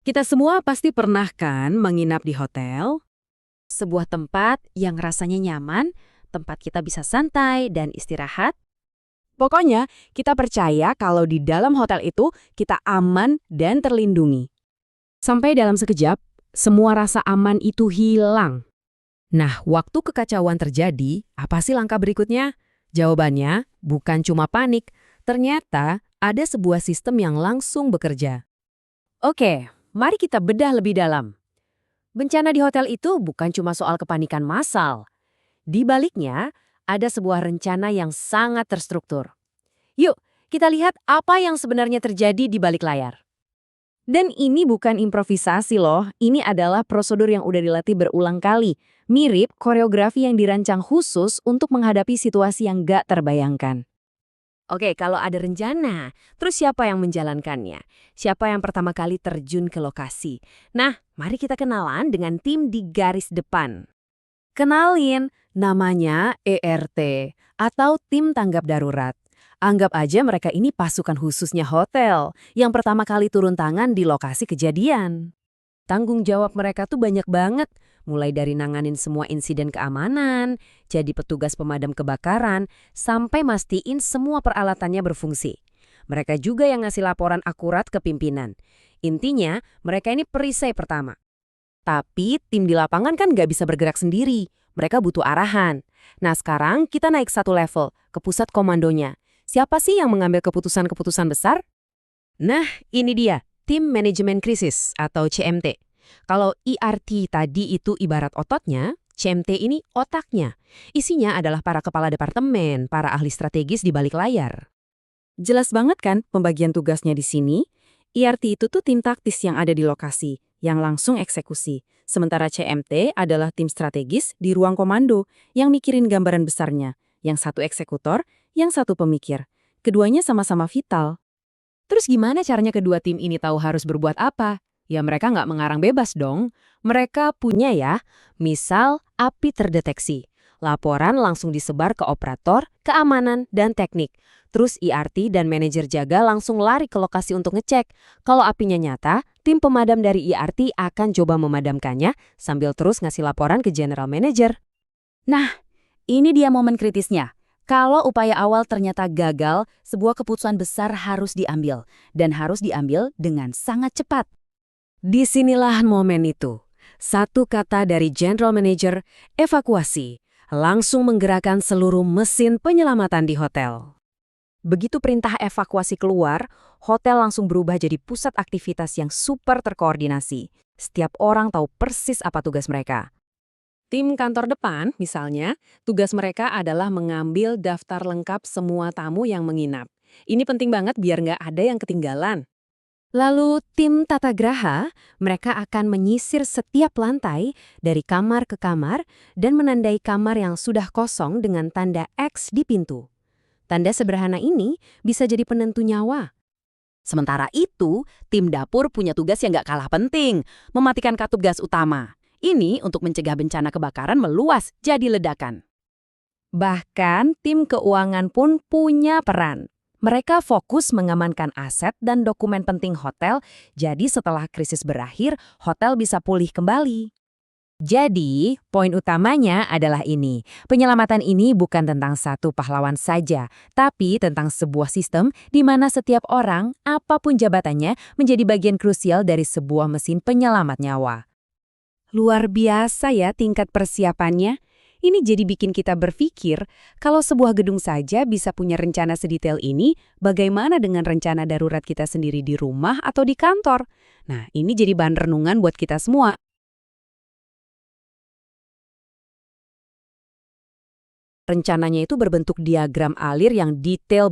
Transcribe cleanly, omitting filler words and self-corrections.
Kita semua pasti pernah kan menginap di hotel? Sebuah tempat yang rasanya nyaman, tempat kita bisa santai dan istirahat. Pokoknya, kita percaya kalau di dalam hotel itu kita aman dan terlindungi. Sampai dalam sekejap, semua rasa aman itu hilang. Nah, waktu kekacauan terjadi, apa sih langkah berikutnya? Jawabannya bukan cuma panik, ternyata ada sebuah sistem yang langsung bekerja. Oke, mari kita bedah lebih dalam. Bencana di hotel itu bukan cuma soal kepanikan massal. Di baliknya, ada sebuah rencana yang sangat terstruktur. Yuk, kita lihat apa yang sebenarnya terjadi di balik layar. Dan ini bukan improvisasi loh, ini adalah prosedur yang udah dilatih berulang kali. Mirip koreografi yang dirancang khusus untuk menghadapi situasi yang gak terbayangkan. Oke, kalau ada rencana, terus siapa yang menjalankannya? Siapa yang pertama kali terjun ke lokasi? Nah, mari kita kenalan dengan tim di garis depan. Kenalin, namanya ERT atau Tim Tanggap Darurat. Anggap aja mereka ini pasukan khususnya hotel yang pertama kali turun tangan di lokasi kejadian. Tanggung jawab mereka tuh banyak banget, mulai dari nanganin semua insiden keamanan, jadi petugas pemadam kebakaran, sampai mastiin semua peralatannya berfungsi. Mereka juga yang ngasih laporan akurat ke pimpinan. Intinya, mereka ini perisai pertama. Tapi tim di lapangan kan nggak bisa bergerak sendiri. Mereka butuh arahan. Nah sekarang kita naik satu level, ke pusat komandonya. Siapa sih yang mengambil keputusan-keputusan besar? Nah ini dia, Tim Manajemen Krisis atau CMT. Kalau ERT tadi itu ibarat ototnya, CMT ini otaknya. Isinya adalah para kepala departemen, para ahli strategis di balik layar. Jelas banget kan pembagian tugasnya di sini? ERT itu tuh tim taktis yang ada di lokasi, yang langsung eksekusi. Sementara CMT adalah tim strategis di ruang komando yang mikirin gambaran besarnya. Yang satu eksekutor, yang satu pemikir. Keduanya sama-sama vital. Terus gimana caranya kedua tim ini tahu harus berbuat apa? Ya mereka nggak mengarang bebas dong. Mereka punya ya, misal api terdeteksi. Laporan langsung disebar ke operator, keamanan, dan teknik. Terus ERT dan manajer jaga langsung lari ke lokasi untuk ngecek. Kalau apinya nyata, tim pemadam dari ERT akan coba memadamkannya sambil terus ngasih laporan ke general manager. Nah, ini dia momen kritisnya. Kalau upaya awal ternyata gagal, sebuah keputusan besar harus diambil. Dan harus diambil dengan sangat cepat. Disinilah momen itu. Satu kata dari general manager, evakuasi. Langsung menggerakkan seluruh mesin penyelamatan di hotel. Begitu perintah evakuasi keluar, hotel langsung berubah jadi pusat aktivitas yang super terkoordinasi. Setiap orang tahu persis apa tugas mereka. Tim kantor depan, misalnya, tugas mereka adalah mengambil daftar lengkap semua tamu yang menginap. Ini penting banget biar nggak ada yang ketinggalan. Lalu tim tata graha, mereka akan menyisir setiap lantai dari kamar ke kamar dan menandai kamar yang sudah kosong dengan tanda X di pintu. Tanda sederhana ini bisa jadi penentu nyawa. Sementara itu, tim dapur punya tugas yang nggak kalah penting, mematikan katup gas utama. Ini untuk mencegah bencana kebakaran meluas jadi ledakan. Bahkan tim keuangan pun punya peran. Mereka fokus mengamankan aset dan dokumen penting hotel, jadi setelah krisis berakhir, hotel bisa pulih kembali. Jadi, poin utamanya adalah ini. Penyelamatan ini bukan tentang satu pahlawan saja, tapi tentang sebuah sistem di mana setiap orang, apapun jabatannya, menjadi bagian krusial dari sebuah mesin penyelamat nyawa. Luar biasa ya tingkat persiapannya. Ini jadi bikin kita berpikir, kalau sebuah gedung saja bisa punya rencana sedetail ini, bagaimana dengan rencana darurat kita sendiri di rumah atau di kantor? Nah, ini jadi bahan renungan buat kita semua. Rencananya itu berbentuk diagram alir yang detail